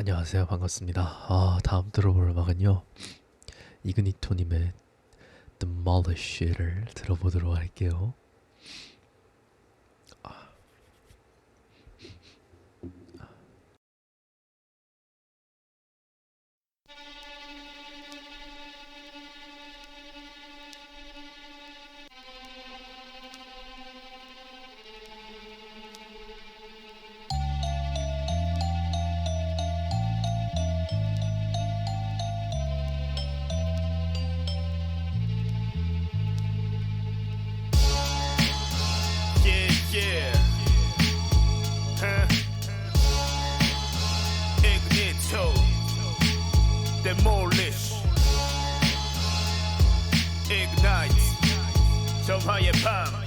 안녕하세요. 반갑습니다. 다음 들어볼 음악은요. 이그니토님의 Demolish를 들어보도록 할게요. Yeah. Ignito. Demolish. Ignite. 점화의 밤.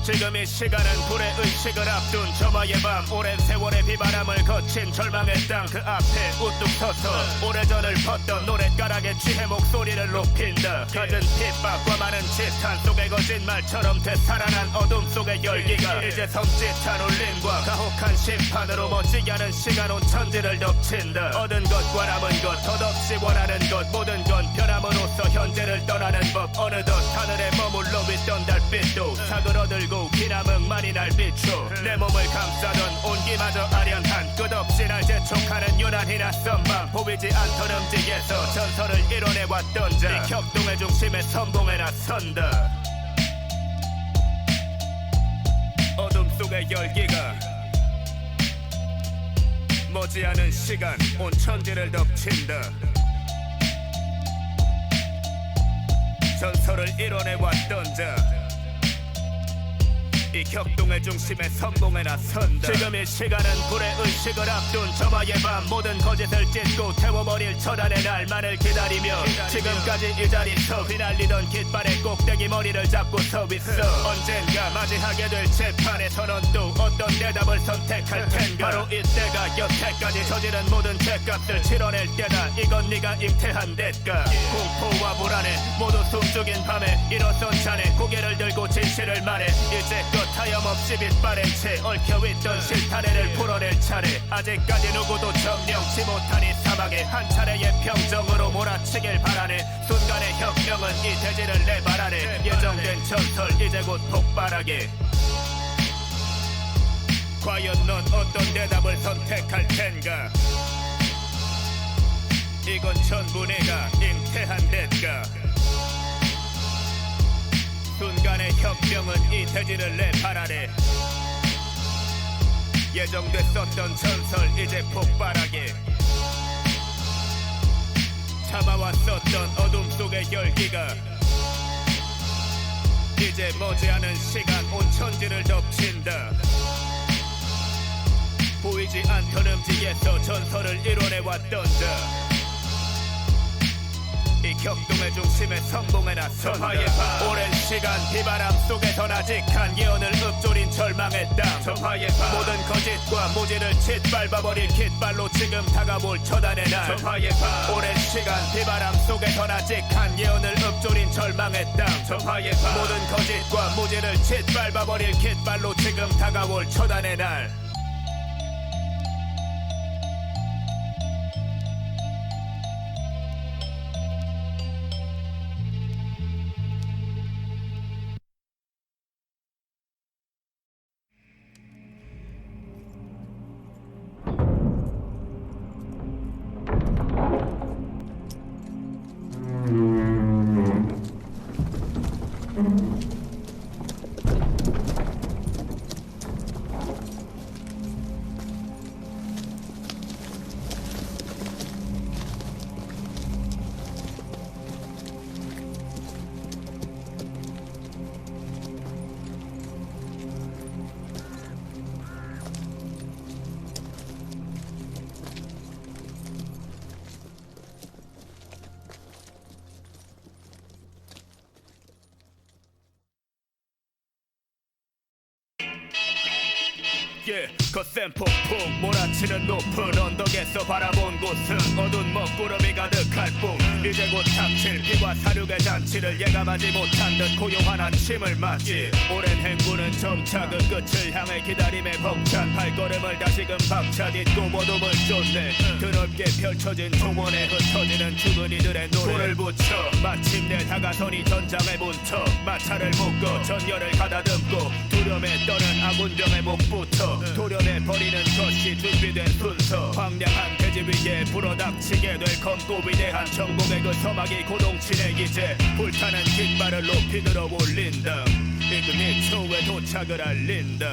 지금 이 시간은 불의 의식을 앞둔 점화의 밤. 오랜 세월의 비바람을 거친 절망의 땅. 그 앞에 우뚝 서서 오래전을 걷던 노랫가락에 취해 목소리를 높인다. 가진 핍박과 많은 지탄 속의 거짓말처럼 되살아난 어둠 속의 열기가 이제 섬찟한 울림과 가혹한 심판으로 멎지 않은 시간 온 천지를 덮친다. 얻은 것과 남은 것 덧없이 원하는 것 모든 건 변함으로써 현재를 떠나는 법. 어느덧 하늘에 머물러 있던 달빛도 사그러들고 기남응만이 날 비춰 내 몸을 감싸던 온기마저 아련한 끝없이 날 재촉하는 유난히 낯선 밤. 보이지 않던 음지에서 전설을 이뤄내왔던 자. 이 격동의 중심에 선봉에 나선다. 어둠 속의 열기가 머지않은 시간 온 천지를 덮친다. 전설을 이뤄내왔던 자. 이 격동의 중심에 선봉에 나선다. 지금 이 시간은 불의 의식을 앞둔 점화의 밤. 모든 거짓을 찢고 태워버릴 처단의 날만을 기다리며 지금까지 이 자리서 휘날리던 깃발의 꼭대기 머리를 잡고 서 있어. 언젠가 맞이하게 될 재판에서 넌 또 어떤 대답을 선택할 텐가. 바로 이때가 여태까지 저지른 모든 죄값을 치러낼 때다. 이건 네가 잉태한 대가. 공포와 불안에 모두 숨죽인 밤에 일어선 자네 고개를 들고 진실을 말해. 이제껏 하염없이 빛바랜 채 얽혀있던 실타래를 풀어낼 차례. 아직까지 누구도 점령치 못한 이 사막에 한 차례의 평정으로 몰아치길 바라네. 순간의 혁명은 이 대지를 내발하네. 예정된 전설 이제 곧 폭발하게. 과연 넌 어떤 대답을 선택할 텐가. 이건 전부 내가 잉태한 대가. 순간의 혁명은 이 대지를 내발하네. 예정됐었던 전설 이제 폭발하게. 참아왔었던 어둠 속의 열기가 이제 머지않은 시간 온 천지를 덮친다. 보이지 않던 음지에서 전설을 이뤄내왔던 자. 이 격동의 중심에 선봉에 나선다. 오랜 시간 비바람 속에서 나직한 예언을 읊조린 절망의 땅. 점화의 밤. 모든 거짓과 모지를 짓밟아버릴 깃발로 지금 다가올 처단의 날. 점화의 밤. 오랜 시간 비바람 속에서 나직한 예언을 읊조린 절망의 땅. 점화의 밤. 모든 거짓과 모지를 짓밟아버릴 깃발로 지금 다가올 처단의 날. 거센 폭풍 몰아치는 높은 언덕에서 바라본 곳은 어두운 먹구름이 가득할 뿐 이제 곧 닥칠 비와 사륙의 잔치를 예감하지 못한 듯 고요한 아침을 맞이 오랜 행군은 점차 그 끝을 향해 기다림에 벅찬 발걸음을 다시금 박차 딛고 어둠을 쫓네 드넓게 펼쳐진 초원에 흩어지는 죽은 이들의 노래를 붙여 마침내 다가서니 전장의 문턱 마차를 묶어 전열을 가다듬고 두려움에 떠는 아군병의 목부터 도련해 버리는 것이 준비된 순서 황량한 대지 위에 불어닥치게 될 검고 위대한 정복의 그 서막이 고동치네 이제 불타는 깃발을 높이 들어 올린다 이그니 초에 도착을 알린다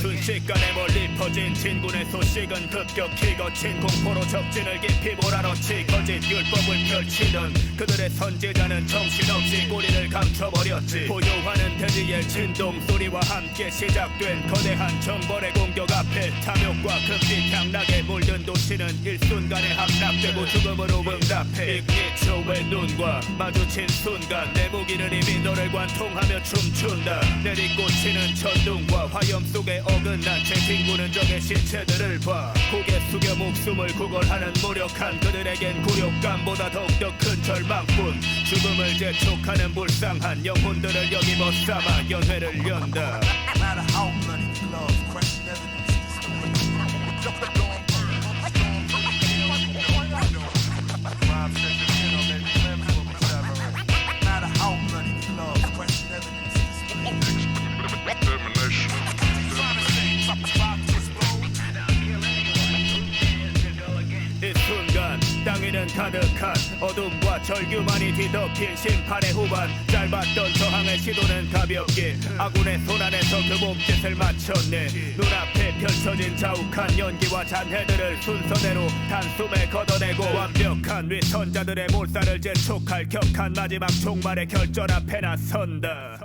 순식간에 멀리 퍼진 진군의 소식은 급격히 거친 공포로 적진을 깊이 몰아넣지 거짓 율법을 펼치던 그들의 선지자는 정신없이 꼬리를 감춰버렸지 고요하는 대지의 진동 소리와 함께 시작된 거대한 정벌의 공격 앞에 탐욕과 금빛 향락에 물든 도시는 일순간에 함락되고 죽음으로 응답해 이그니초의 눈과 마주친 순간 내 무기는 이미 너를 관통하며 춤춘다 내리꽂히는 천둥과 화염 속에 어긋난 제 뒹구는 적의 신체들을 봐 고개 숙여 목숨을 구걸하는 무력한 그들에겐 굴욕감보다 더욱더 큰 절망뿐 죽음을 재촉하는 불쌍한 영혼들을 여기 벗삼아 연회를 연다 이 순간 땅 위는 가득한 어둠과 절규만이 뒤덮인 심판의 후반 짧았던 저항의 시도는 가볍게 아군의 손안에서 그 몸짓을 마쳤네 눈앞에 펼쳐진 자욱한 연기와 잔해들을 순서대로 단숨에 걷어내고 완벽한 위선자들의 몰살을 재촉할 격한 마지막 종말의 결전 앞에 나선다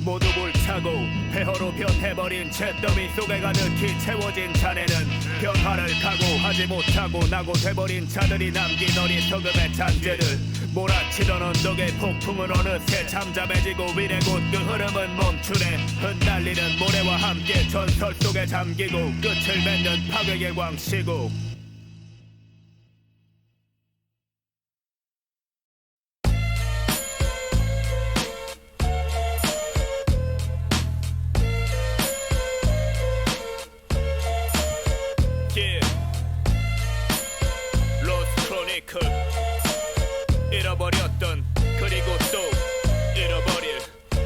모두 불타고 폐허로 변해버린 잿더미 속에 가득히 채워진 잔에는 변화를 각오하지 못하고 나고 돼버린 자들이 남긴 어리석음의 잔재들 몰아치던 언덕의 폭풍은 어느새 잠잠해지고 위례 곧 그 흐름은 멈추네 흩날리는 모래와 함께 전설 속에 잠기고 끝을 맺는 파괴의 광시고 잃어버렸던 그리고 또 잃어버릴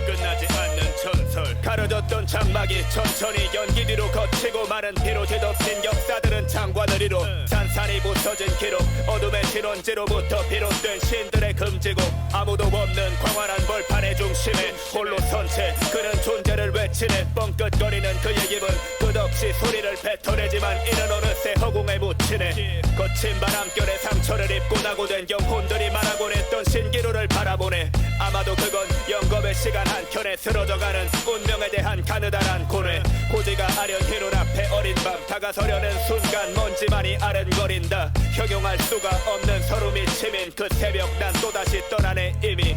끝나지 않는 전설 가려졌던 장막이 천천히 연기 뒤로 거치고 마른 피로 뒤덮인 역사들은 장관을 이뤄 산산이 부서진 기록 어둠의 실온지로부터 비롯된 신들의 금지곡 아무도 없는 광활한 벌판의 중심에 홀로 선 채 그는 존재를 외치네 뻥끗거리는 그의 입은 끝없이 소리를 뱉어내지만 이는 어느새 허공에 묻히네 거친 바람결에 상처를 입고 낙오된 영혼들이 말하곤 했던 신기루를 바라보네 아마도 그건 영겁의 시간 한켠에 쓰러져가는 운명에 대한 가느다란 고뇌 고지가 아련히 눈앞에 어린 밤 다가서려는 순간 먼지만이 아른거린다 형용할 수가 없는 서름이 치민 그 새벽 난 또다시 떠나네 이미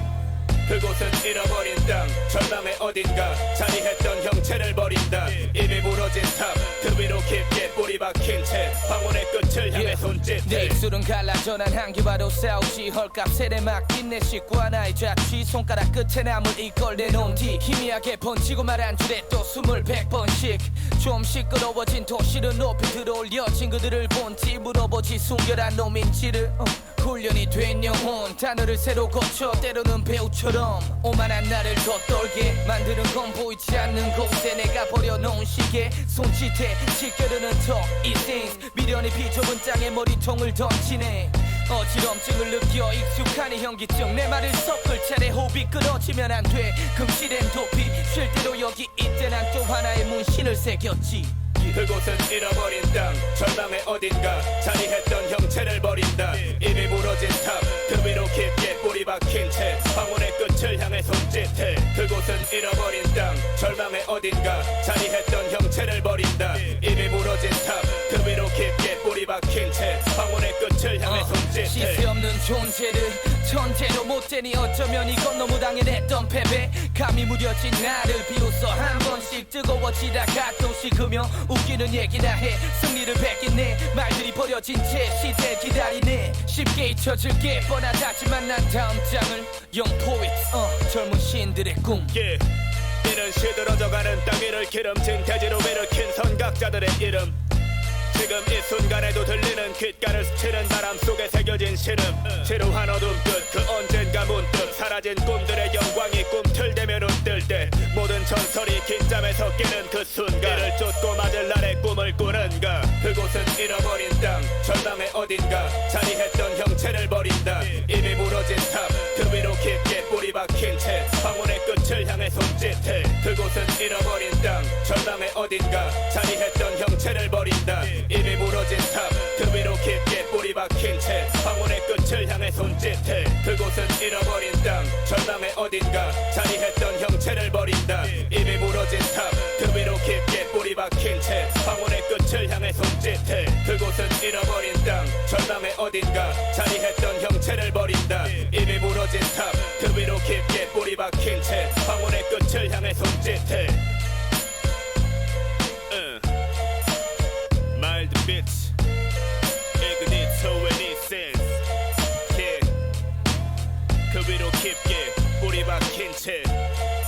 그곳은 잃어버린 땅 절망의 어딘가 자리했던 형체를 버린다 이미 무너진 탑그 위로 깊게 뿌리 박힌 채 황혼의 끝을 향해 손짓 내 입술은 갈라져 난 한기와도 싸우지 헐값 세대 맡긴 내 식구 하나의 자취 손가락 끝에 남을 이걸 내놓은 뒤 희미하게 번지고 말한 줄에 또 2100번씩 좀 시끄러워진 도시를 높이 들어올려 친구들을 본지 물어보지 순결한 놈인지를 훈련이 된 영혼 단어를 새로 고쳐 때로는 배우처럼 오만한 나를 더 떨게 만드는 건 보이지 않는 곳에 내가 버려놓은 시계 손짓에 시끄르는 턱 이 things 미련이 비좁은 땅에 머리통을 던지네 어지럼증을 느껴 익숙한 이 현기증 내 말을 섞을 차례 호흡이 끊어지면 안돼 금실엔 도피 쉴 대로 여기 이때 난 또 하나의 문신을 새겼지 그곳은 잃어버린 땅 절망의 어딘가 자리했던 형체를 버린다 입이 무너진 탑 그 위로 깊게 뿌리 박힌 채 황혼의 끝을 향해 손짓해 그곳은 잃어버린 땅 절망의 어딘가 자리했던 형체를 버린다 입이 무너진 탑 그 위로 깊게 뿌리 박힌 채 황혼의 끝을 향해 손짓해 시세 없는 존재를 천재로 못되니 어쩌면 이건 너무 당연했던 패배 감이 무뎌진 나를 비로소 한 번씩 뜨거워지다가 또 식으며 웃기는 얘기나 해 승리를 뺏긴 내 말들이 버려진 채 시대 기다리네 쉽게 잊혀질게 뻔하다지만 난 다음 장을 Young Poets 젊은 시인들의 꿈 이는 시들어져가는 땅 위를 기름진 대지로 일으킨 선각자들의 이름 지금 이 순간에도 들리는 귓가를 스치는 바람 속에 새겨진 시름 지루한 어둠 끝 그 언젠가 문득 사라진 꿈들의 영광이 꿈틀대며 눈뜰 때 모든 전설이 긴 잠에서 깨는 그 순간 이를 쫓고 맞을 날의 꿈을 꾸는가 그곳은 잃어버린 땅 절망의 어딘가 자리했던 형체를 버린다 이미 무너진 탑 그 위로 깊게 뿌리 박힌 채 황혼의 끝을 향해 손짓해 그곳은 잃어버린 땅 절망의 어딘가 자리했던 형체를 버린다 이미 무너진 탑 그 위로 깊게 뿌리 박힌 채 황혼의 끝을 향해 손짓해 그곳은 잃어버린 땅 절망의 어딘가 자리했던 형체를 버린다 이미 무너진 탑 그 위로 깊게 뿌리 박힌 채 황혼의 끝을 향해 손짓해 그곳은 잃어버린 땅 절망의 어딘가 자리했던 형체를 버린다 이미 무너진 탑 그 위로 깊게 뿌리 박힌 채 황혼의 끝을 향해 손짓해 Mild beats Ignito any sense 그 위로 깊게 뿌리 박힌 채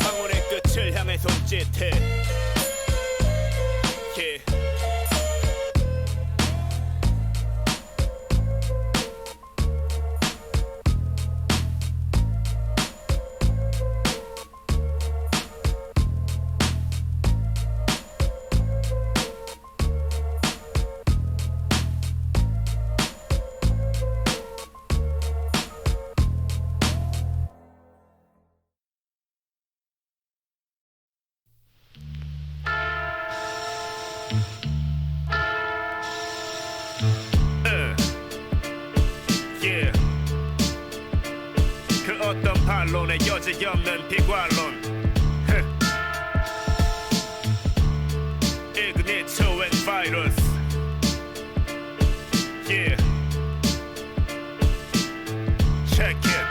황혼의 끝을 향해 손짓해 그 어떤 반론의 여지 없는 비관론 Ignito and virus Check it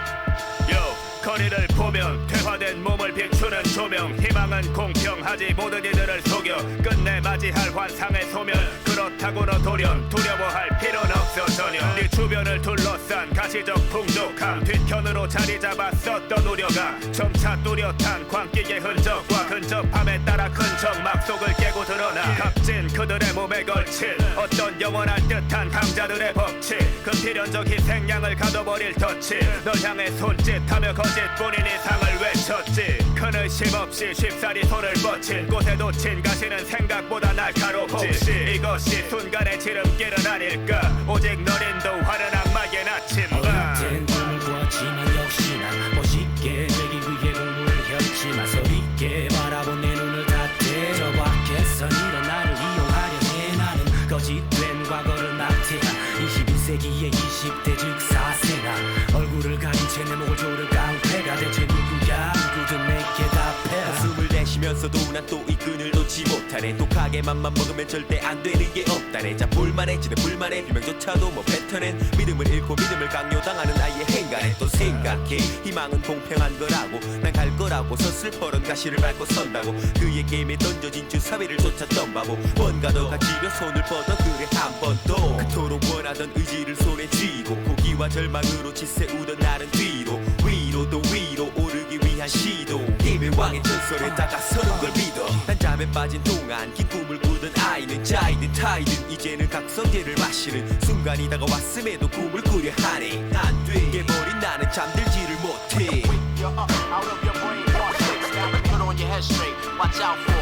거리를 보면 퇴화된 몸을 비추는 조명 희망은 공평하지 모든 이들을 속여 끝내 맞이할 환상의 소멸 그렇다고 너 돌연 두려워할 필요는 없어 전혀 네 주변을 둘러싼 가시적 풍족함 뒷편으로 자리 잡았었던 우려가 점차 뚜렷한 광기의 흔적과 근접함에 따라 큰 적막 속을 깨고 드러나 값진 그들의 몸에 걸친 어떤 영원할 듯한 강자들의 법칙 그 필연적 희생양을 가둬버릴 터치 널 향해 손짓하며 거짓뿐인 이상을 외쳤지 큰 의심 없이 쉽사리 손을 뻗친 곳에 놓친 가시는 생각보다 날카롭지 혹시 이것이 순간의 지름길은 아닐까 오직 널 인도하는 악마의 나침반 어린 꿈을 꾸었지만 역시나 멋있게 되기 위해 공부를 했지만 서있게 바라본 내 눈을 닫대 저 밖에선 이런 나를 이용하려 해 나는 거짓된 과거를 낙태한 21세기의 20대 즉 4세나 얼굴을 가린 채 내 목을 조를 깡패가 대체 누구야 누구든 내게 답해 숨을 내쉬면서도 난 또 이 끈을 놓지 못하네 독하게 맘만 먹으면 절대 안 되는 게 없다네 자 볼만해지는 불만해 비명조차도 뭐 뱉어낸 믿음을 잃고 믿음을 강요당하는 나의 행간에 또 생각해 희망은 공평한 거라고 난 갈 거라고 서슬퍼런 가시를 밟고 선다고 그의 게임에 던져진 주사위를 쫓았던 바보 뭔가 더 가지려 손을 뻗어 그래 한 번 더 그토록 원하던 의지를 손에 쥐고 포기와 절망으로 치세우던 나는 뒤로 위로 또 위로 오르기 위한 위한 시도 게임의 왕의 전설에 다가서는 걸 믿어 한잠에 빠진 동안 긴 꿈을 꾸던 아이는 짜이든 타이든 이제는 각성제를 마시는 순간이 다가왔음에도 꿈을 꾸려 하네 안 되게 버린 나는 잠들지를 못해 You're up, out of your brain, wash it down and put on your head straight. Watch out for.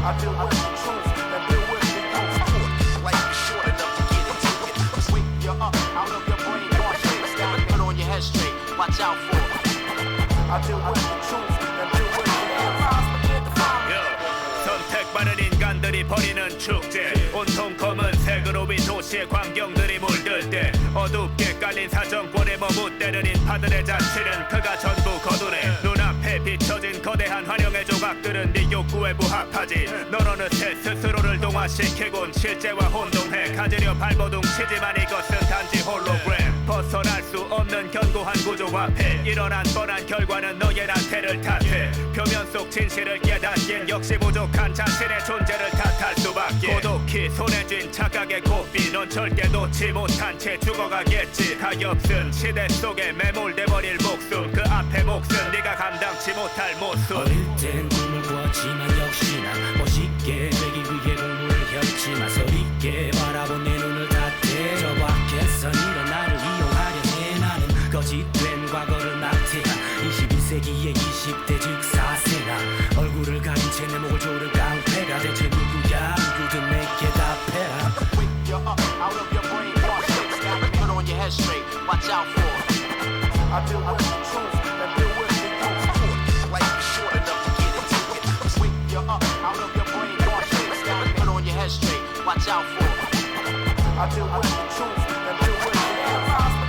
I deal with the truth and deal with the youth. Life is short enough to get into it You're up, out of your brain, wash it down and put on your head straight. Watch out for. I deal with the truth and deal with the youth. 선택받은 인간들이 벌이는 축제 온통 검은색으로 위 도시의 광경들이 물들 때 어둡게 깔린 사정권에 머뭇대는 인파들의 자치는 그가 전부 거두네 눈앞에 비춰진 거대한 환영의 조각들은 네 욕구에 부합하지 넌 어느새 스스로를 동화시키곤 실제와 혼동해 가지려 발버둥 치지만 이것은 단지 홀로그램 벗어날 수 없는 견고한 구조 앞에 일어난 뻔한 결과는 너의 나태를 탓해 표면 속 진실을 깨닫긴 역시 부족한 자신의 존재를 탓할 수밖에 고독히 손에 쥔 착각의 고삐 넌 절대 놓지 못한 채 죽어가겠지 가엾은 시대 속에 매몰돼 버릴 목숨 그 앞에 몫은 네가 감당치 못할 모습 어릴 땐 꿈을 꾸었지만 역시나 멋있게 되기 위해 공부를 했지만 서있게 바라본 내 눈을 닫대 저 밖에서 이런 나를 이용하려 해 나는 거짓된 과거를 낙태한 21세기의 20대 즉 4세가 얼굴을 가린 채 내 목을 조른 깡패가 대체 누구야 누구든 내게 답해라 You're up, out of your brain, wash it down and put on your head straight. Watch out for. I deal with the truth and deal with the youth. Life is short enough to get into it You're up, out of your brain, wash it down and put on your head straight. Watch out for. I deal with the truth and deal with the youth.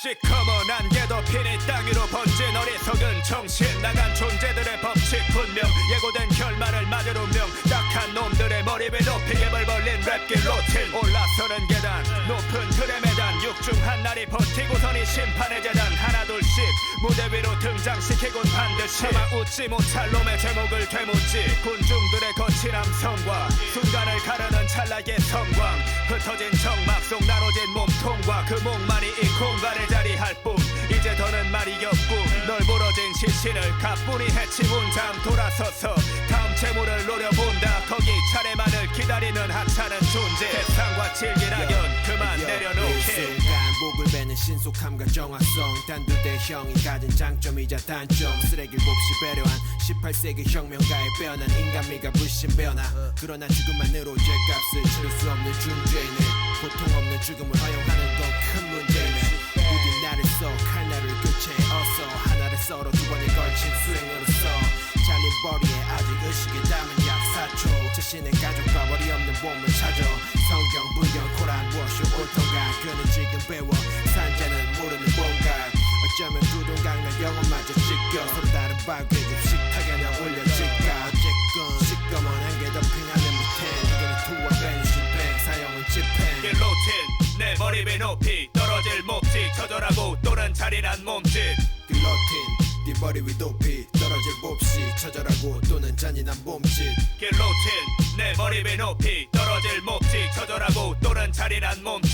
시커먼 안개도 피니 땅 위로 번진 어리석은 정신 나간 존재들의 법칙 분명 예고된 결말을 맞을 운명 딱한 놈들의 머리 위 높이 개벌 벌린 랩길 로틴 올라서는 계단 높은 틀의 매단 육중 한날이 버티고서니 심판의 재단 하나둘씩 무대 위로 등장시키곤 반드시 아마 웃지 못할 놈의 제목을 되묻지 군중들의 거친 함성과 순간을 가르는 찰나의 성광 흩어진 정막 속 나눠진 몸통과 그 목만이 이 공간을 자리할 뿐 이제 더는 말이 없고 널브러진 시신을 가뿐히 해치 문장 돌아서서 다음 재물을 노려본다 거기 차례만을 기다리는 하찮은 존재 세상과 질기라견 그만 내려놓게 목을 베는 신속함과 정확성 단두대형이 가진 장점이자 단점 쓰레기를 몹시 배려한 18세기 혁명가에 빼어난 인간미가 불신 변화 그러나 죽음만으로 죄값을 치를 수 없는 존재는 고통 없는 죽음을 허용하는 건 큰 문제네 부디 나를 써 칼날을 교체해서 하나를 썰어 두 번에 걸친 수행으로서 잘린 머리에 아직 의식이 담은 약 4초 자신의 가족과 머리 없는 봄을 찾아 성경 불경 코란 무엇이 옳던가 그는 지금 배워 산자는 모르는 뭔가 어쩌면 두동강나 영혼마저 찢겨 서로 다른 바위집 식탁에 올려질까 어쨌건 시꺼먼 안개 덮인 하늘 밑에 이거는 투와 벤 슈팽 사형은 집행 길로틴 내 머리 위 높이 떨어질 목직 처절하고 또는 잔인한 몸짓 길로틴 네 머리 위 높이 떨어질 몹시 처절하고 또는 잔인한 몸짓 길로틴 내 머리 위 높이 떨어질 목직 처절하고 또는 잔인한 몸짓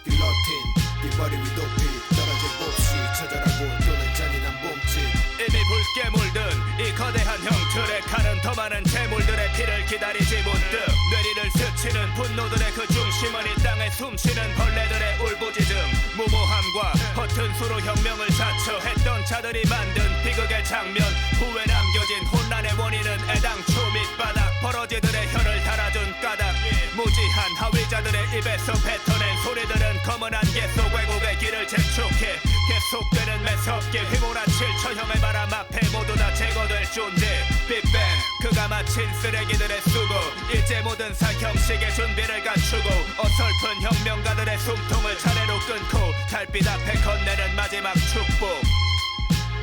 길로틴 네 머리 위 높이 떨어질 몹시 처절하고 또는 잔인한 몸짓 이미 붉게 물든 이 거대한 형틀의 칼은 더 많은 재물들의 피를 기다리지 문득 뇌리를 스치는 분노들의 그 중심은 이 땅에 숨쉬는 벌레들의 울부짖음 무모함과 허튼 수로 혁명을 자처했던 자들이 만든 비극의 장면 후에 남겨진 혼란의 원인은 애당초 밑바닥 버러지들의 혀를 달아준 까닭 무지한 하위자들의 입에서 뱉어낸 소리들은 검은 안개 속 왜곡의 길을 재촉해 계속되는 매섭게 휘몰아칠 처형의 바람 앞에 모두 다 제거될 존재 빅뱅 그가 마친 쓰레기들의 수고 이제 모든 사형식의 준비를 갖추고 어설픈 혁명가들의 숨통을 차례로 끊고 달빛 앞에 건네는 마지막 축복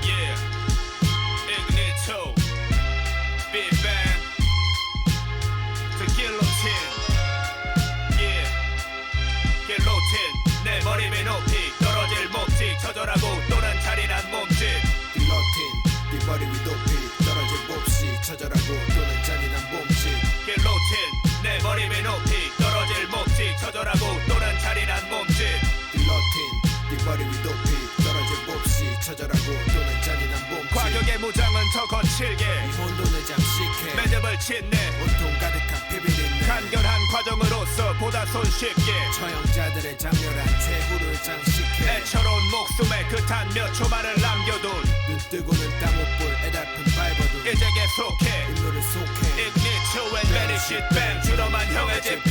Yeah Ignito 빅뱅 The Guillotine Yeah 길로틴 내 머리 위 높이 떨어질 목직 처절하고 또는 잔인한 몸짓 길로틴 네 머리 위 높이 떨어질 몹시 처절하고 또는 잔인한 몸짓 길로틴 내 머리 위 높이 떨어질 목직 처절하고 또는 잔인한 몸짓 길로틴 네 머리 위 높이 떨어질 몹시 처절하고 또는 잔인한 몸짓 과격의 무장은 더 거칠게 이 혼돈을 잠식해 매듭을 짓네 온통 가득한 비비린내 간결한 과정으로서 보다 손쉽게 처형자들의 장렬한 최후를 장식해 애처로운 목숨에 그 단 몇 초만을 남겨둔 눈 뜨고는 땀 못 볼 애달픈 발버둥 이제 계속해 인물을 속해 Ignito and Vanish It Bang 주름한 형의 집행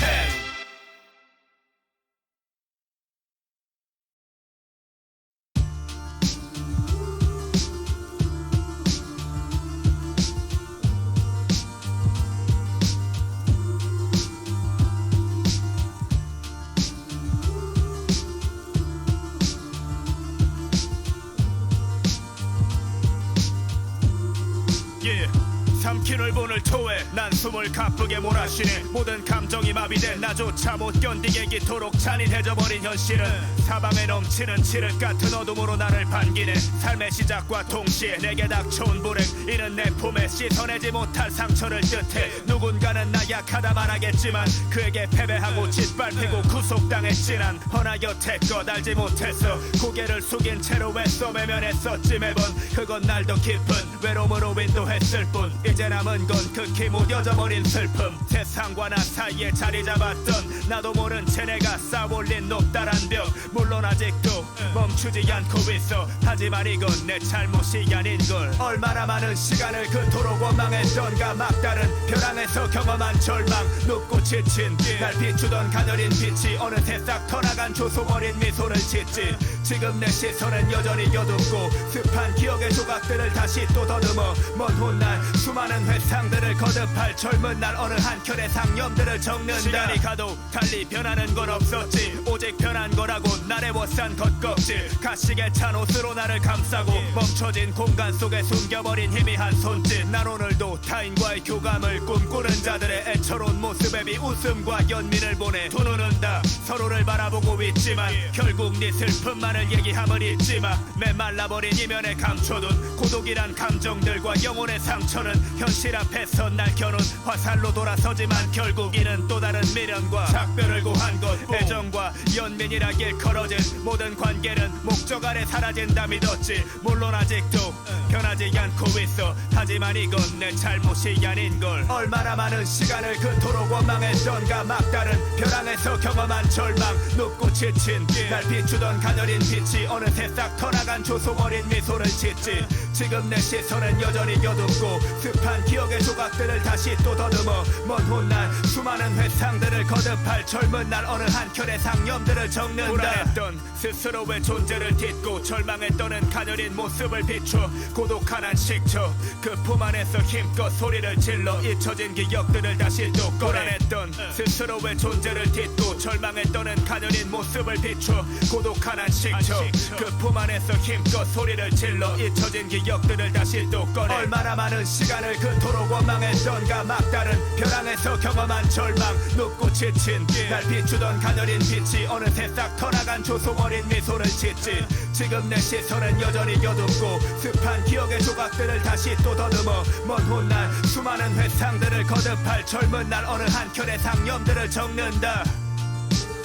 삼키는 분을 토해 난 숨을 가쁘게 몰아쉬네 모든 감정이 마비된 나조차 못 견디게 기토록 잔인해져버린 현실은 사방에 넘치는 칠흑 같은 어둠으로 나를 반기네 삶의 시작과 동시에 내게 닥쳐온 불행 이는 내 품에 씻어내지 못할 상처를 뜻해 누군가는 나 약하다 말하겠지만 그에게 패배하고 짓밟히고 구속당했지 난 허나 여태껏 알지 못했어 고개를 숙인 채로 애써 외면했었지 매번 그건 날 더 깊은 외로움으로 인도했을 뿐 이제 남은 건 극히 무뎌져 버린 슬픔 세상과 나 사이에 자리 잡았던 나도 모른 채 내가 쌓아올린 높다란 벽 물론 아직도 멈추지 않고 있어 하지만 이건 내 잘못이 아닌걸 얼마나 많은 시간을 그토록 원망했던가 막다른 벼랑에서 경험한 절망 눕고 지친 날 비추던 가녀린 빛이 어느새 싹 터나간 조소버린 미소를 짓지 지금 내 시선은 여전히 어둡고 습한 기억의 조각들을 다시 또 더듬어 먼 훗날 수많은 회상들을 거듭할 젊은 날 어느 한켠의 상념들을 적는다 시간이 가도 달리 변하는 건 없었지 오직 변한 거라고 나를 워싼 겉껍질 가시게 찬 옷으로 나를 감싸고 멈춰진 공간 속에 숨겨버린 희미한 손짓 난 오늘도 타인과의 교감을 꿈꾸는 자들의 애처로운 모습에 비웃음과 연민을 보내 두 눈은 다 서로를 바라보고 있지만 결국 네 슬픔만을 얘기함을 잊지마 메말라버린 이면에 감춰둔 고독이란 감정들과 영혼의 상처는 현실 앞에서 날 겨눈 화살로 돌아서지만 결국 이는 또 다른 미련과 작별을 고한 것 애정과 연민이라 길컬어진 모든 관계는 목적 아래 사라진다 믿었지 물론 아직도 변하지 않고 있어 하지만 이건 내 잘못이 아닌걸 얼마나 많은 시간을 그토록 원망했던가 막다른 벼랑에서 경험한 절망 눕고 지친 날 비추던 가녀린 빛이 어느새 싹 터나간 조소버린 미소를 짓지 지금 내 시선은 여전히 어둡고 습한 기억의 조각들을 다시 또 더듬어 먼 훗날 수많은 회상들을 거듭할 젊은 날 어느 한켠의 상념들을 적는다 불안했던 스스로의 존재를 딛고 절망했던 가녀린 모습을 비춰 고독한 한 식초 그 품 안에서 힘껏 소리를 질러 잊혀진 기억들을 다시 또 꺼내냈던 스스로의 존재를 딛고 절망했던 가녀린 모습을 비춰 고독한 한 식초 그 품 안에서 힘껏 소리를 질러 잊혀진 기억들을 다시 또 꺼내 얼마나 많은 시간을 그토록 원망했던가 막다른 벼랑에서 경험한 절망 눕고 지친 날 비추던 가녀린 빛이 어느새 싹 터나간 조소버린 미소를 짓지 지금 내 시선은 여전히 어둡고 습한 기억의 조각들을 다시 또 더듬어 먼 훗날 수많은 회상들을 거듭할 젊은 날 어느 한켠의 상념들을 적는다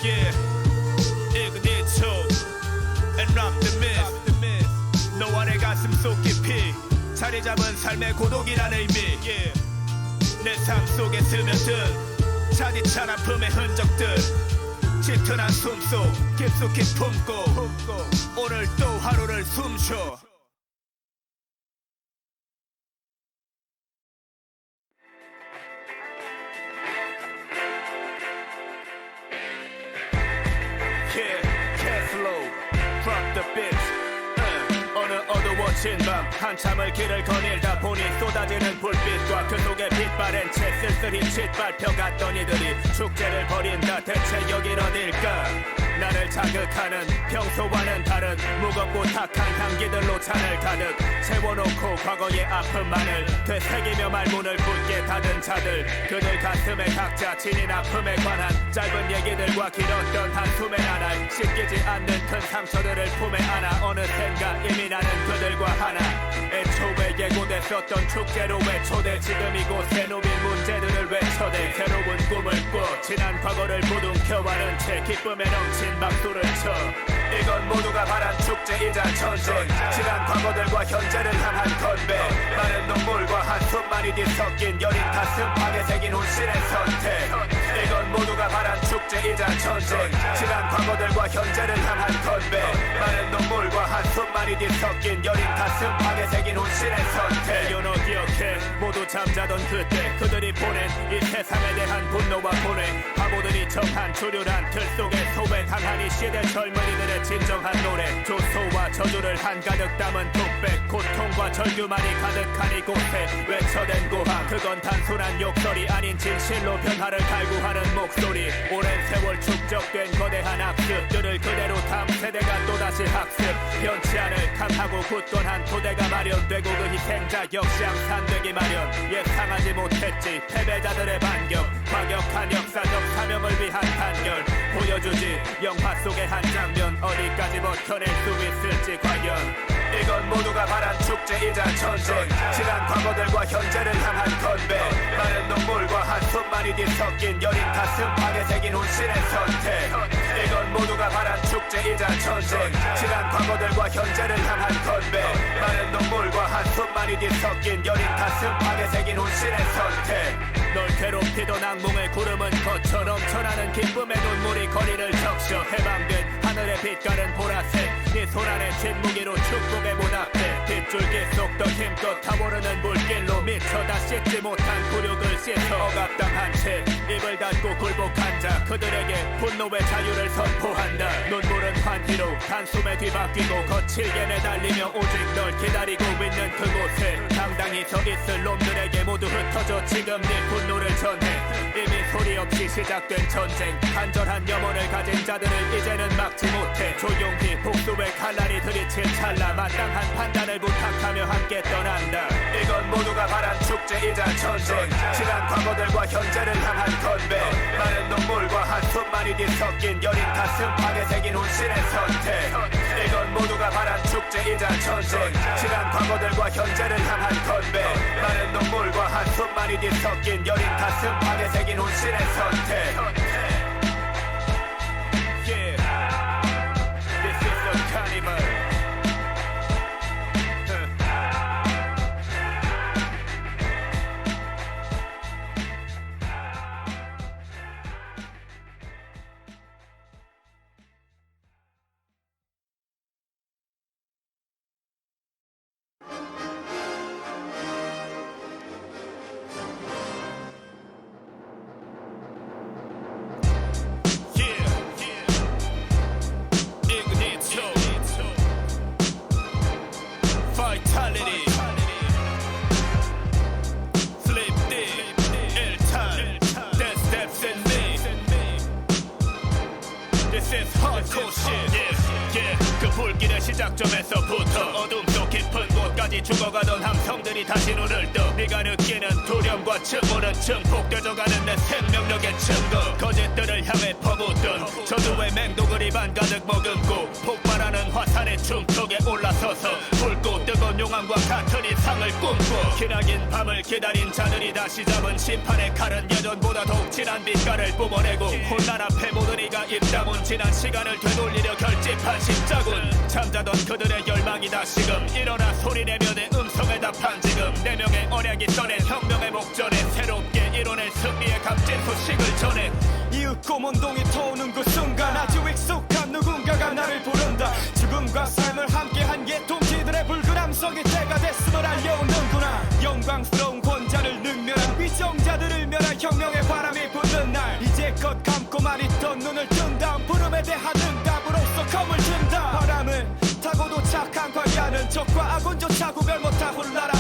Yeah Ignito and rock the myth 너와 내 가슴 속 깊이 자리 잡은 삶의 고독이란 의미 yeah. 내 삶 속에 스며든 차디찬 아픔의 흔적들 짙은 한숨 속 깊숙이 품고 오늘 또 하루를 숨쉬어 어두워진 밤 한참을 길을 거닐다 보니 쏟아지는 불빛과 그 속에 빛바랜 채 쓸쓸히 짓밟혀갔던 이들이 축제를 벌인다. 대체 여긴 어딜까? 나를 자극하는 평소와는 다른 무겁고 탁한 향기들로 잔을 가득 채워놓고 과거의 아픔만을 되새기며 말문을 굳게 닫은 자들, 그들 가슴에 각자 지닌 아픔에 관한 짧은 얘기들과 길었던 한숨의 나날, 씻기지 않는 큰 상처들을 품에 안아 어느샌가 이미 나는 그들과 하나. 애초에 예고됐었던 축제로 외초대 지금 이곳에 놓인 문제들을 외쳐대 새로운 꿈을 꿔 지난 과거를 부둥켜와는 채 기쁨에 넘친 박수를 쳐. 이건 모두가 바란 축제이자 전쟁, 지난 과거들과 현재를 향한 건배, 많은 눈물과 한숨만이 뒤섞인 여린 가슴팍에 새긴 혼신의 선택. 이건 모두가 바란 축제이자 전쟁, 지난 과거들과 현재를 향한 건배, 많은 눈물과 한숨만이 뒤섞인 여린 가슴팍에 새긴 혼신의 선택. 너 기억해 모두 잠자던 그때 그들이 보낸 이 세상에 대한 분노와 고뇌, 바보들이 정한 주류란 틀 속에 소외당한 이 시대 젊은이들의 진정한 노래, 조소와 저주를 한가득 담은 독백, 고통과 절규만이 가득한 이곳에 외쳐댄 고함, 그건 단순한 욕설이 아닌 진실로 변화를 갈구하는 목소리. 오랜 세월 축적된 거대한 악습들을 그대로 다음 세대가 또다시 학습, 변치 않을 강하고 굳건한 토대가 마련되고 그 희생자 역시 양산되기 마련. 예상하지 못했지 패배자들의 반격, 과격한 역사적 사명을 위한 단결, 보여주지 영화 속의 한 장면, 어디까지 버텨낼 수 있을지 과연. 이건 모두가 바란 축제이자 전쟁, 지난 과거들과 현재를 향한 건배, 많은 눈물과 한숨만이 뒤섞인 여린 가슴팍에 새긴 혼신의 선택. 이건 모두가 바란 축제이자 전쟁, 지난 과거들과 현재를 향한 건배, 많은 눈물과 한숨만이 뒤섞인 여린 가슴팍에 새긴 혼신의 선택. 널 괴롭히던 악몽의 구름은 거쳐 넘쳐나는 기쁨의 눈물이 거리를 적셔 해방된 하늘의 빛깔은 보라색, 네 손안에 진무기로 축복의 문 앞에 빗줄기 속 더 힘껏 타오르는 물길로 미쳐 다 씻지 못한 굴욕을 씻어 억압당한 채 입을 닫고 굴복한 자, 그들에게 분노의 자유를 선포한다. 눈물은 환희로 단숨에 뒤바뀌고 거칠게 매달리며 오직 널 기다리고 있는 그곳에 당당히 서 있을 놈들에게 모두 흩어져 지금 네 분노를 전해. 이미 소리 없이 시작된 전쟁, 간절한 염원을 가진 자들을 이제는 막지 못해. 조용히 복수의 칼날이 들이칠 찰나 마땅한 판단을 부탁하며 함께 떠난다. 이건 모두가 바란 축제이자 전쟁, 지난 과거들과 현재를 향한 건배, 많은 눈물과 한숨만이 뒤섞인 여린 가슴팍에 새긴 혼신의 선택. 이건 모두가 바란 축제이자 전쟁, 지난 과거들과 현재를 향한 건배, 많은 눈물과 한숨만이 뒤섞인 여린 가슴팍에 새긴 혼신의 선택. Yeah, this is a carnival. 그 불길의 시작점에서부터 어둠 속 깊은 곳까지 죽어가던 함성들이 다시 눈을 떠. 네가 느끼는 두려움과 증오는 증폭되어가는 내 생명력의 증거, 거짓들을 향해 퍼붓던 저주의 맹독을 입안 가득 머금고 폭발하는 화산의 중턱에 올라서서 붉고 뜨거운 용암과 같은 이상을 꿈꿔. 기나긴 밤을 기다린 자들이 다시 잡은 심판의 칼은 예전보다 더욱 진한 빛깔을 뿜어내고 혼란 앞에 모든 이가 입 다문 지난 시간을 되돌리려 결집한 십자군. 잠자던 그들의 열망이 다시금 일어나 소리내며 내 음성에 답한 지금 네 명의 언약이 써낸 혁명의 목전에 새롭게 이뤄낸 승리의 값진 소식을 전해. 이윽 고문동이 터오는 그 순간 아주 익숙한 누군가가 나를 부른다. 죽음과 삶을 함께한 옛 동지들의 붉은 함성이 때가 됐음을 알려오는구나. 영광스러운 권자를 능멸한 위정자들을 멸한 혁명의 바람이 부는 날, 이제껏 감고만 있던 눈을 뜬 다음 부름에 대한 응답으로써 검을 든다. 바람을 못하고 도착한 관리하는 적과 아군조차 구별 못한 혼란한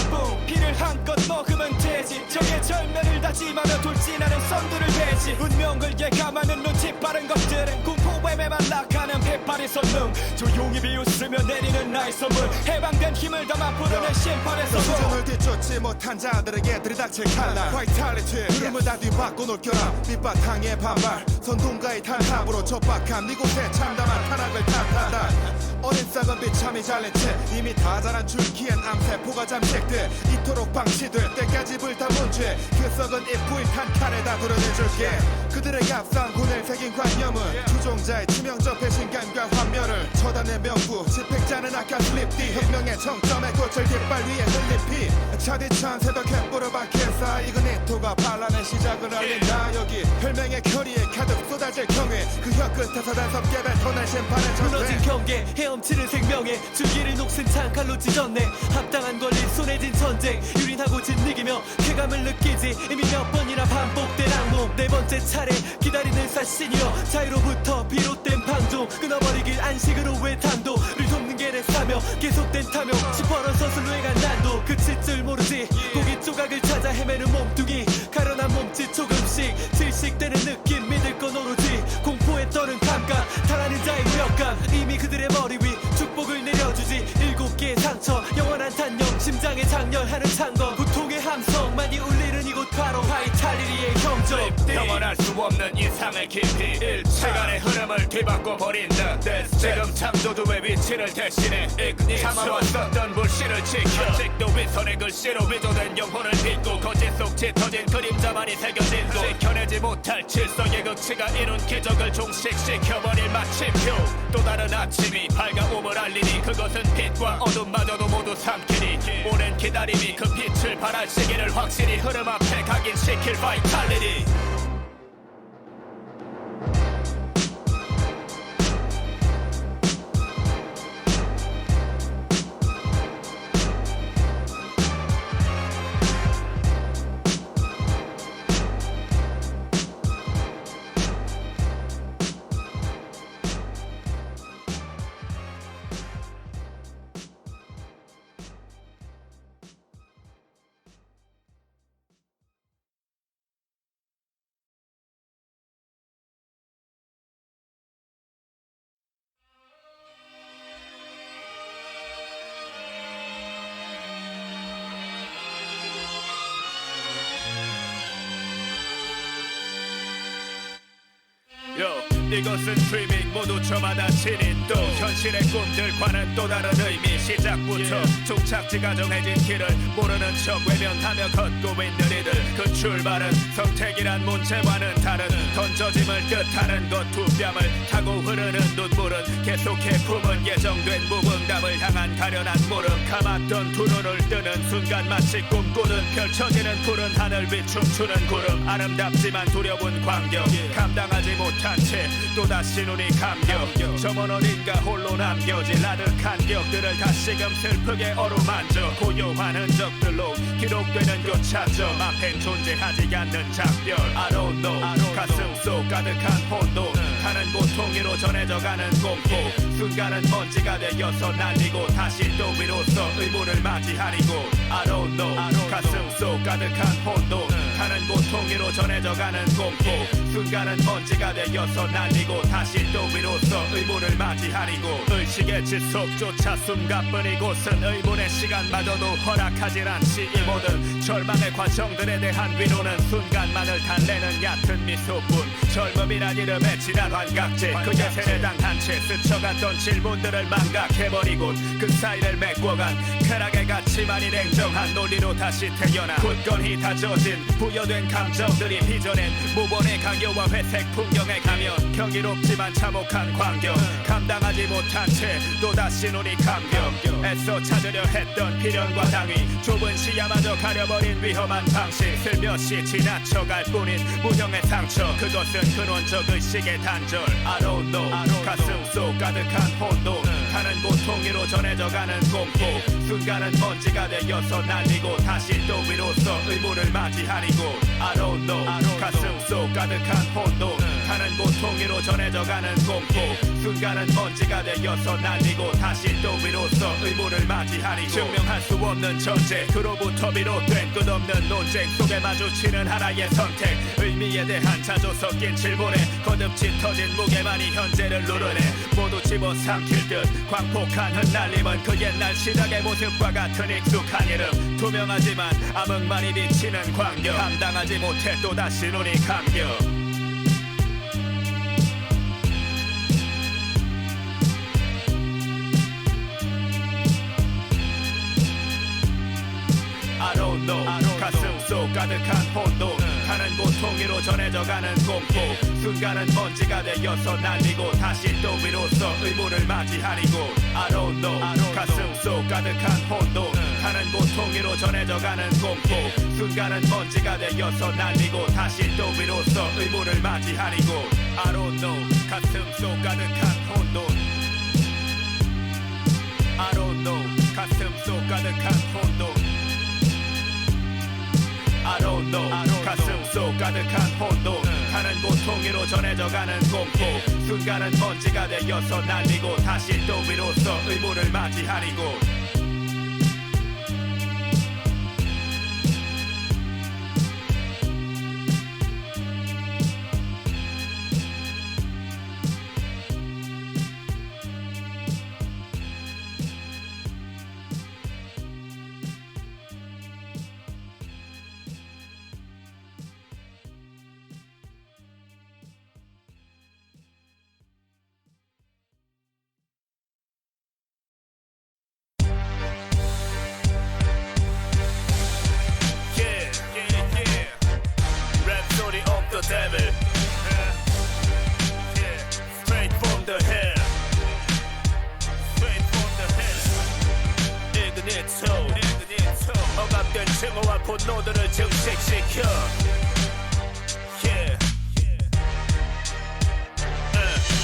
피를 한껏 먹으면 되지 적의 절면을 다짐하며 돌진하는 선두를 베지 운명을 예감하는 눈치 빠른 것들은 공포에 매만락하는 패파리 선능 조용히 비웃으며 내리는 나의 선물 해방된 힘을 담아 부르는 심판의 선물 수정을 뒤쫓지 못한 자들에게 들이닥칠 칼날 화이탈리티 흐름을 다 뒤바꿔 놓을 겨라 밑바탕의 반발 선동가의 탈탑으로 촉박한 이곳에 참담한 타락을 탓한다 어린 싹은 비참히 잘린 채 이미 다 자란 줄기엔 암세포가 잠식돼 이토록 방치될 때까지 불타본 죄그 썩은 입구인 한 칼에다 도려내줄게 그들의 값싼 군을 새긴 관념은 추종자의 치명적 배신감과 환멸을 처단의 명부 집행자는 아까 슬립디 혁명의 정점에 꽃을 깃발 위에 흘린 피 차디찬 새벽 햇불을 밖에서 이그니토가 반란의 시작을 알린다 여기 혈맹의 결의에 가득 쏟아질 경외 그 혀 끝에서 단섭게 뱉어낼 심판의 무너진 전쟁 경계 헤엄치는 생명에 줄기를 녹슨 창칼로 찢었네 합당한 권리 손에 쥔 전쟁 유린하고 진이기며 쾌감을 느끼지 이미 몇 번이나 반복된 악몽 네 번째 차례 기다리는 사신이여 자유로부터 비롯된 방종 끊어버리길 안식으로 외탄도를 돕는 게 내 사명 계속된 탐욕 시퍼런 서슬로 해간 난도 그칠 줄 모르지 고기 조각을 찾아 헤매는 몸뚱이 가련한 몸짓 조금씩 질식되는 느낌 믿을 건 오로지 공포에 떠는 감각 달하는 자의 무력감 이미 그들의 머리 위 축복을 내려주지 7개의 상처 영원한 탄력 심장에 장렬하는 창건 고통의 함성만이 울리는 이곳 바로 화이탈리티의 형정 영원할 수 없는 인상의 깊이 시간의 흐름을 뒤바꿔 버린다 지금 창조주의 위치를 대신해 참아왔었던 불씨를 지켜 아직도 윗선의 글씨로 위조된 영혼을 빚고 거짓 속 짙어진 그림자만이 새겨진 곳 지켜내지 못할 질서의 극치가 이룬 기적을 종식시켜버릴 마침표 또 다른 아침이 밝아옴을 알리니 그것은 빛과 어둠마저도 모두 삼키니 오랜 기다림이 그 빛을 발할 시기를 확실히 흐름 앞에 각인시킬 바이탈리티 이것은 스트리밍 모두 저마다 진입도 현실의 꿈들과는 또 다른 의미 시작부터 종착지가 정해진 길을 모르는 척 외면하며 걷고 있는 이들 그 출발은 선택이란 문제와는 다른 던져짐을 뜻하는 것 두 뺨을 타고 흐르는 눈물은 계속해 품은 예정된 무응답을 향한 가련한 물음 감았던 두 눈을 뜨는 순간 마치 꿈꾸듯 펼쳐지는 푸른 하늘 위 춤추는 구름 아름답지만 두려운 광경 감당하지 못한 채 또다시 눈이 감겨 저 먼 어딘가 홀로 남겨진 아득한 기억들을 다시금 슬프게 어루만져 고요한 흔적들로 기록되는 교차점 앞엔 존재하지 않는 작별 I don't know 가슴 속 가득한 혼돈 가는 고통 위로 전해져가는 공포 순간은 먼지가 되어서 날리고 다시 또 비로소 의문을 맞이하니 곳 I don't know 가슴 속 가득한 혼돈 가는 고통 위로 전해져가는 공포 순간은 먼지가 되어서 날리고 다시 또 비로소 의문을 맞이하니 곳 의식의 지속조차 숨가쁜 이곳은 의문의 시간마저도 허락하질 않지 이 모든 절망의 과정들에 대한 위로는 순간만을 달래는 얕은 미소뿐 젊음이란 이름의 지난 환각제 그의 세례당한 채 스쳐갔던 질문들을 망각해버리곤 그 사이를 메꿔간 쾌락의 가치만이 냉정한 논리로 다시 태어나 굳건히 다져진 부여된 감정들이 빚어낸 무본의 강요와 회색 풍경에 가면 경이롭지만 참혹한 광경 감당하지 못한 채 또다시 눈이 감겨 애써 찾으려 했던 비련과 당위 좁은 시야마저 가려버린 위험한 방식 슬며시 지나쳐갈 뿐인 무형의 상처 그것은 근원적 의식의 단절 I don't know 가슴 속 가득한 혼돈 가는 고통 위로 전해져가는 공포 순간은 먼지가 되어서 날리고 다시 또 비로소 의문을 맞이하니 곳 I don't know 가슴 속 가득한 혼돈 타는 고통 위로 전해져가는 공포 순간은 먼지가 되어서 날리고 다시 또 비로소 의무를 맞이하리 증명할 수 없는 전제 그로부터 비롯된 끝없는 논쟁 속에 마주치는 하나의 선택 의미에 대한 자조 섞인 질문에 거듭 짙어진 무게만이 현재를 누르네 모두 집어삼킬 듯 광폭한 흩날림은 그 옛날 시작의 모습과 같은 익숙한 이름 투명하지만 암흑만이 비치는 광경 감당하지 못해 또다시 눈이 감겨 I don't know 가슴 속 가득한 혼돈 타는 고통 위로 전해져가는 공포 순간은 먼지가 되어서 날리고 다시 또 비로소 의무를 맞이하리고 I don't know 가슴 속 가득한 혼돈 타는 고통 위로 전해져가는 공포 순간은 먼지가 되어서 날리고 다시 또 비로소 의무를 맞이하리고 I don't know 가슴 속 가득한 혼돈 I don't know 가슴 속 가득한 혼돈 I don't know 가슴 속 가득한 혼돈 타는 고통 위로 전해져가는 공포 순간은 먼지가 되어서 날리고 다시 또 비로소 의무를 맞이하리고 devil straight from the hell straight from the hell 이그니토 억압된 증오와 분노들을 증식시켜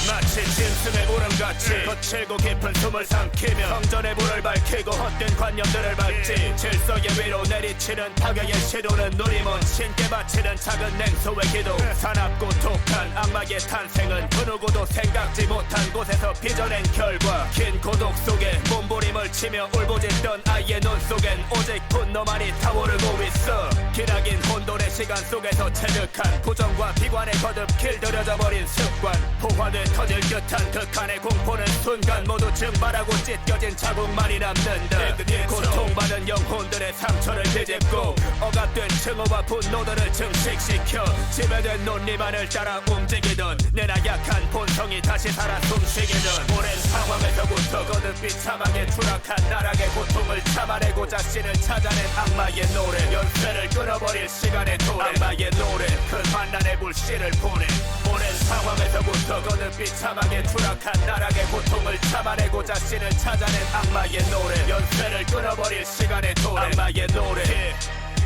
마치 짐승의 울음같이 거칠고 깊은 숨을 삼키며 성전의 불을 밝히고 헛된 관념들을 밟지 질서의 위로 내리치는 파괴의 시도는 누리문 신께 바치는 작은 냉소의 기도 사납고 독한 악마의 탄생은 그 누구도 생각지 못한 곳에서 빚어낸 결과 긴 고독 속에 몸부림을 치며 울부짖던 아이의 눈 속엔 오직 분노만이 타오르고 있어 기나긴 혼돈의 시간 속에서 체득한 부정과 비관에 거듭 길들여져 버린 습관 포화돼 터질 듯한 극한의 공포는 순간 모두 증발하고 찢겨진 자국만이 남는다 고통받은 영혼들의 상처를 뒤집고 억압된 증오와 분노들을 증식시켜 지배된 논리만을 따라 움직이던 내 나약한 본성이 다시 살아 숨쉬기던 오랜 상황에서부터 거듭 비참하게 추락한 나락의 고통을 참아내고 자신을 찾아낸 악마의 노래 연쇄를 끊어버릴 시간의 도래 악마의 노래 그 환난의 불씨를 보내 오랜 상황에서부터 거듭 비참하게 추락한 나락의 고통을 참아내고 자신을 찾아낸 악마의 노래 연쇄를 끊어버릴 시간의 도래 악마의 노래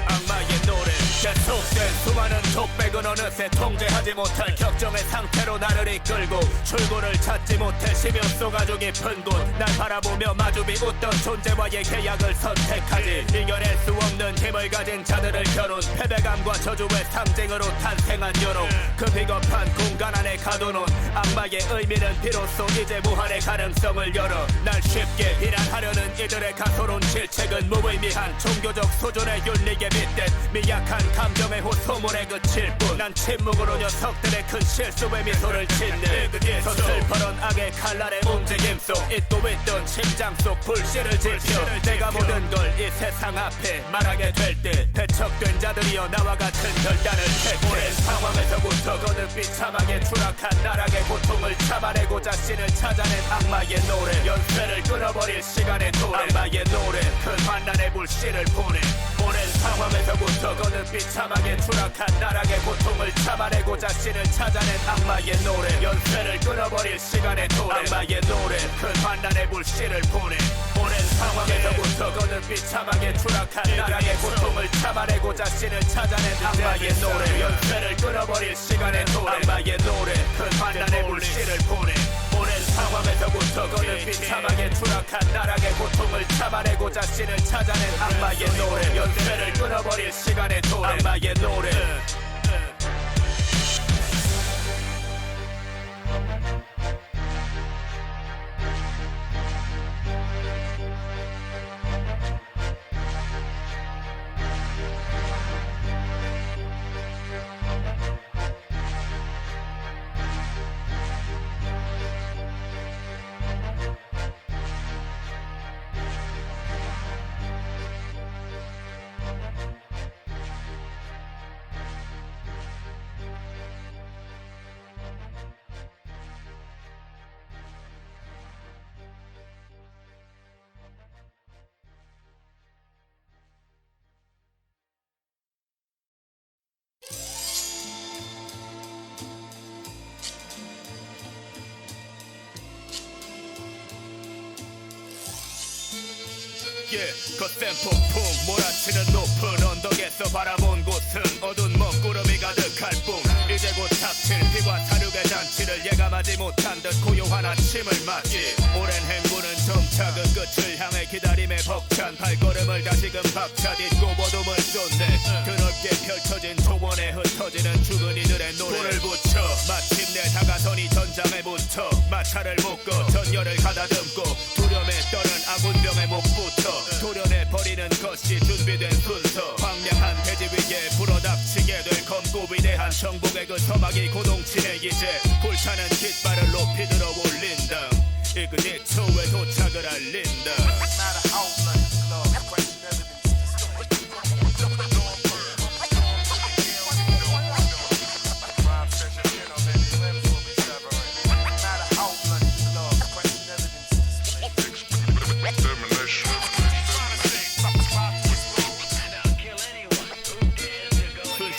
악마의 노래 계속된 수많은 독백은 어느새 통제하지 못할 격정의 상태로 나를 이끌고 출구를 찾지 못해 심연속 아주 깊은 곳 날 바라보며 마주비 웃던 존재와의 계약을 선택하지 이겨낼 수 없는 힘을 가진 자들을 겨눈 패배감과 저주의 상징으로 탄생한 여론 그 비겁한 공간 안에 가둬놓은 악마의 의미는 비로소 이제 무한의 가능성을 열어 날 쉽게 비난하려는 이들의 가소로운 질책은 무의미한 종교적 수준의 윤리에 빗댄 미약한 감정의 호소문에 그칠 뿐 난 침묵으로 녀석들의 큰 실수에 미소를 짓네 서슬퍼런 악의 칼날의 움직임 속 잊고 있던 심장 속 불씨를 지펴 내가 모든 걸 이 세상 앞에 말하게 될 때 배척된 자들이여 나와 같은 결단을 택해 오랜 상황에서부터 거듭 비참하게 추락한 나락의 고통을 참아내고 자신을 찾아낸 악마의 노래 연쇄를 끊어버릴 시간의 도래 악마의 노래 큰 환난의 불씨를 보내 오랜 상황에서부터 거듭 비참하게 추락한 나락의 고통을 참아내고 자신을 찾아낸 악마의 노래 연쇄를 끊어버릴 시간의 도래 악마의 노래 큰 환난의 불씨를 보내 오랜 상황에서부터 거듭 비참하게 추락한 나락의 고통을 참아내고 자신을 찾아낸 악마의 노래 연쇄를 끊어버릴 시간의 도래 악마의 노래 큰 환난의 불씨를 보내 오랜 상황에서부터 거듭 비참하게 추락한 나락의 고통을 참아내고 자신을 찾아낸 악마의 노래 연쇄를 끊어버릴 시간의 도래 악마의 노래 거센 폭풍 몰아치는 높은 언덕에서 바라본 곳은 어두운 먹구름이 가득할 뿐 이제 곧 닥칠 피와 사륙의 잔치를 예감하지 못한 듯 고요한 아침을 맞이 오랜 행군은 점차 그 끝을 향해 기다림에 벅찬 발걸음을 다시금 박차 딛고 어둠을 쫓네 드넓게 펼쳐진 초원에 흩어지는 죽은 이들의 노래를 붙여 마침내 다가서니 전장에 붙어 마차를 묶어 전열을 가다듬고 두려움에 떠는 아군병의 목부터 도려내버리는 것이 준비된 순서 황량한 대지 위에 불어닥치게 될 검고 위대한 정복의 그 서막이 고동치네 이제 불타는 깃발을 높이 들어 올린다 이그니토의 도착을 알린다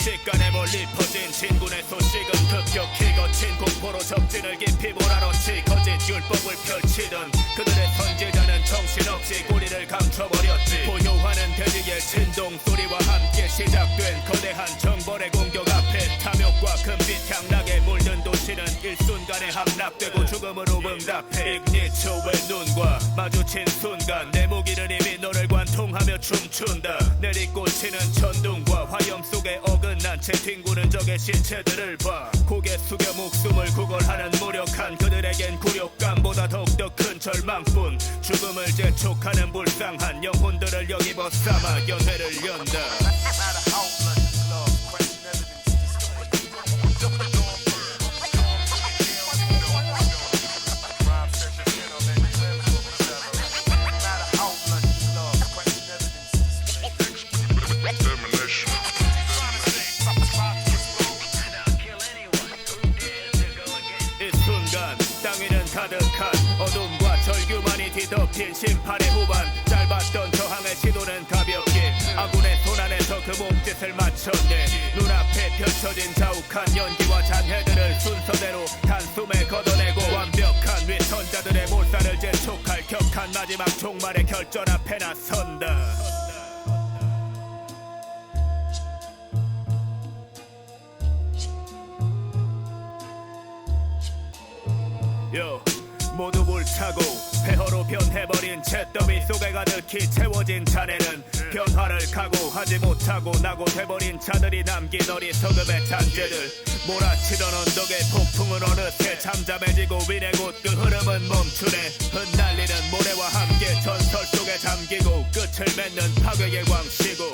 순식간에 멀리 퍼진 진군의 소식은 급격히 거친 공포로 적진을 깊이 몰아넣지 거짓 율법을 펼치던 그들의 선지자는 정신없이 꼬리를 감춰버렸지 고요하는 대지의 진동 소리와 함께 시작된 거대한 정벌의 공격 앞에 탐욕과 금빛 향락에 물든 도시는 일순간에 함락되고 죽음으로 응답해 이그니토의 눈과 마주친 순간 내 무기는 이미 너를 관통하며 춤춘다 내리꽂히는 천둥과 화염 속에 어긋난 채 뒹구는 적의 신체들을 봐 고개 숙여 목숨을 구걸하는 무력한 그들에겐 굴욕감보다 더욱더 큰 절망뿐 죽음을 재촉하는 불쌍한 영혼들을 여기 벗삼아 연회를 연다 가득한 어둠과 절규만이 뒤덮인 심판의 후반 짧았던 저항의 시도는 가볍게 아군의 손안에서 그 몸짓을 맞췄네 눈앞에 펼쳐진 자욱한 연기와 잔해들을 순서대로 단숨에 걷어내고 완벽한 위선자들의 몰살을 재촉할 격한 마지막 종말의 결전 앞에 나선다 모두 불타고 폐허로 변해버린 잿더미 속에 가득히 채워진 잔에는 변화를 각오하지 못하고 나고 돼버린 자들이 남긴 어리석음의 잔재들 몰아치던 언덕의 폭풍은 어느새 잠잠해지고 위내 곧 그 흐름은 멈추네 흩날리는 모래와 함께 전설 속에 잠기고 끝을 맺는 파괴의 광시고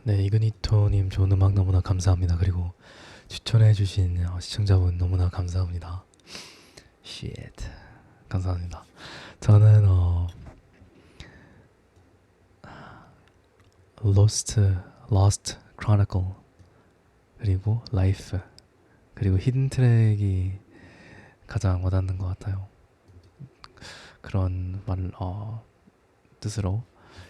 네, 이그니토님 좋은 음악 너무나 감사합니다. 그리고 추천해주신 시청자분 너무나 감사합니다. Shit. 감사합니다. 저는 Lost Chronicle 그리고 Life 그리고 히든 트랙이 가장 와닿는 것 같아요. 그런 뜻으로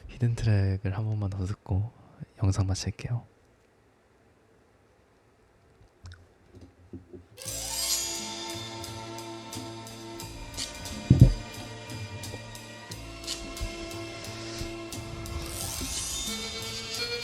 히든 트랙을 한 번만 더 듣고 영상 마칠게요.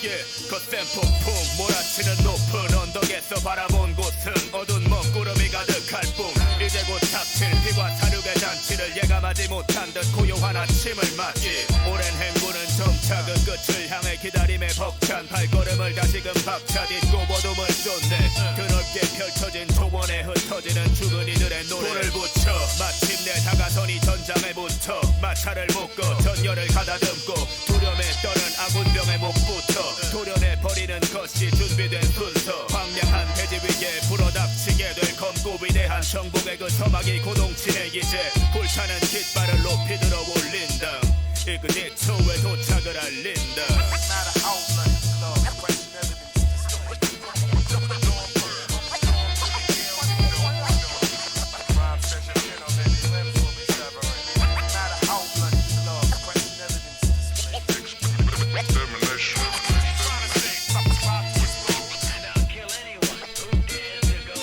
거센 폭풍 몰아치는 높은 언덕에서 바라본 곳은 어두운 먹구름이 가득할 뿐 이제 곧 닥칠 비와 사륙의 잔치를 예감하지 못한 듯 고요한 아침을 맞이 오랜 행군은 점차 그 끝을 향해 기다림에 벅찬 발걸음을 다시금 박차 딛고 어둠을 쫓네 드넓게 펼쳐진 초원에 흩어지는 죽은 이들의 노래를 붙여 마침내 다가서니 전장에 붙어 마차를 묶어 전열을 가다듬고 두려움에 떠는 아군병의 목부터 도려내버리는 것이 준비된 순서 황량한 대지 위에 불어닥치게 될 검고 위대한 정복의 그 서막이 고동치네 이제 불타는 깃발을 높이 들어 올린다 이그니 초에 도착을 알린다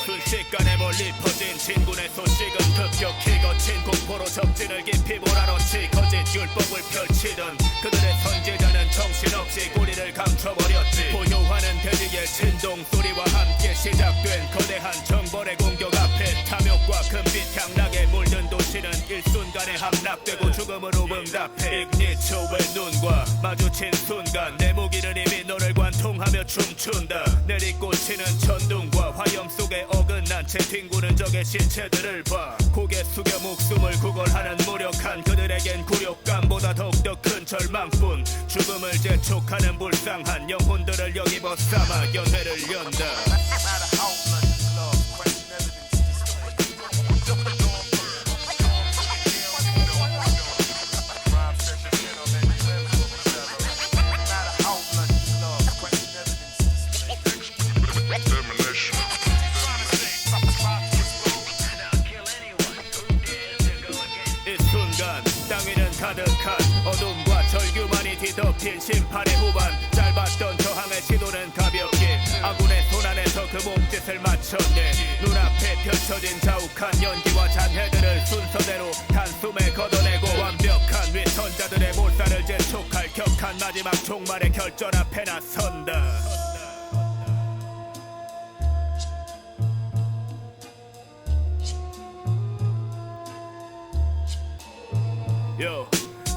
순식간에 멀리 퍼진 진군의 소식은 급격히 거친 공포로 적진을 깊이 몰아넣지 거짓 율법을 펼치던 그들의 선지자는 정신없이 꼬리를 감춰버렸지 보효하는 대지의 진동 소리와 함께 시작된 거대한 정벌의 공격 앞에 탐욕과 금빛 향락에 물든 도시는 일순간에 함락되고 죽음으로 응답해 ignicho의 눈과 마주친 순간 내 무기는 이미 너를 관통하며 춤춘다 내리꽂히는 천둥과 화염 속에 어긋난 채 뒹구는 적의 시체들을 봐 고개 숙여 목숨을 구걸하는 무력한 그들에겐 굴욕감보다 더욱더 큰 절망뿐 죽음을 재촉하는 불쌍한 영혼들을 여기 벗삼아 연회를 연다 가득한 어둠과 절규만이 뒤덮인 심판의 후반 짧았던 저항의 시도는 가볍게 아군의 손안에서 그 몸짓을 마쳤네 눈앞에 펼쳐진 자욱한 연기와 잔해들을 순서대로 단숨에 걷어내고 완벽한 위선자들의 몰살을 재촉할 격한 마지막 종말의 결전 앞에 나선다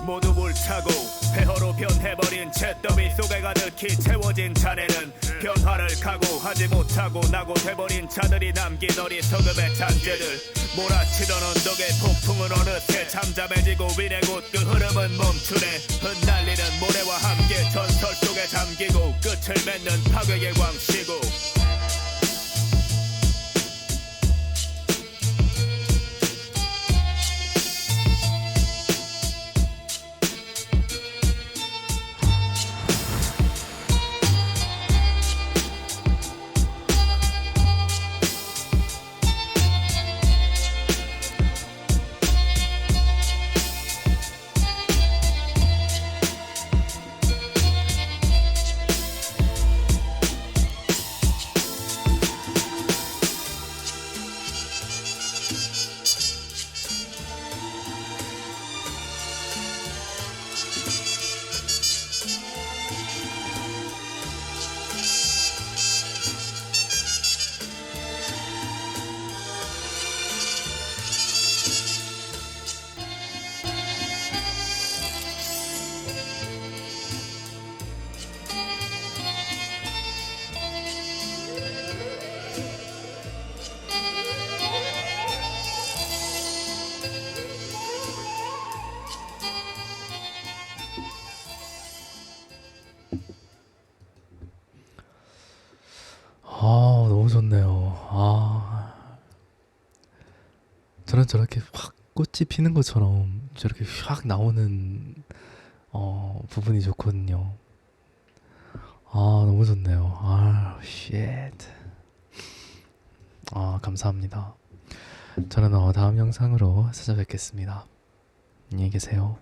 모두 불타고 폐허로 변해버린 잿더미 속에 가득히 채워진 잔에는 변화를 각오하지 못하고 나고 돼버린 자들이 남긴 어리석음의 잔재들 몰아치던 언덕의 폭풍은 어느새 잠잠해지고 위내 곧 그 흐름은 멈추네 흩날리는 모래와 함께 전설 속에 잠기고 끝을 맺는 파괴의 광시고 너무 좋네요. 저는 저렇게 확 꽃이 피는 것처럼 저렇게 확 나오는 부분이 좋거든요. 너무 좋네요. 쉣. 감사합니다. 저는 다음 영상으로 찾아뵙겠습니다. 안녕히 계세요.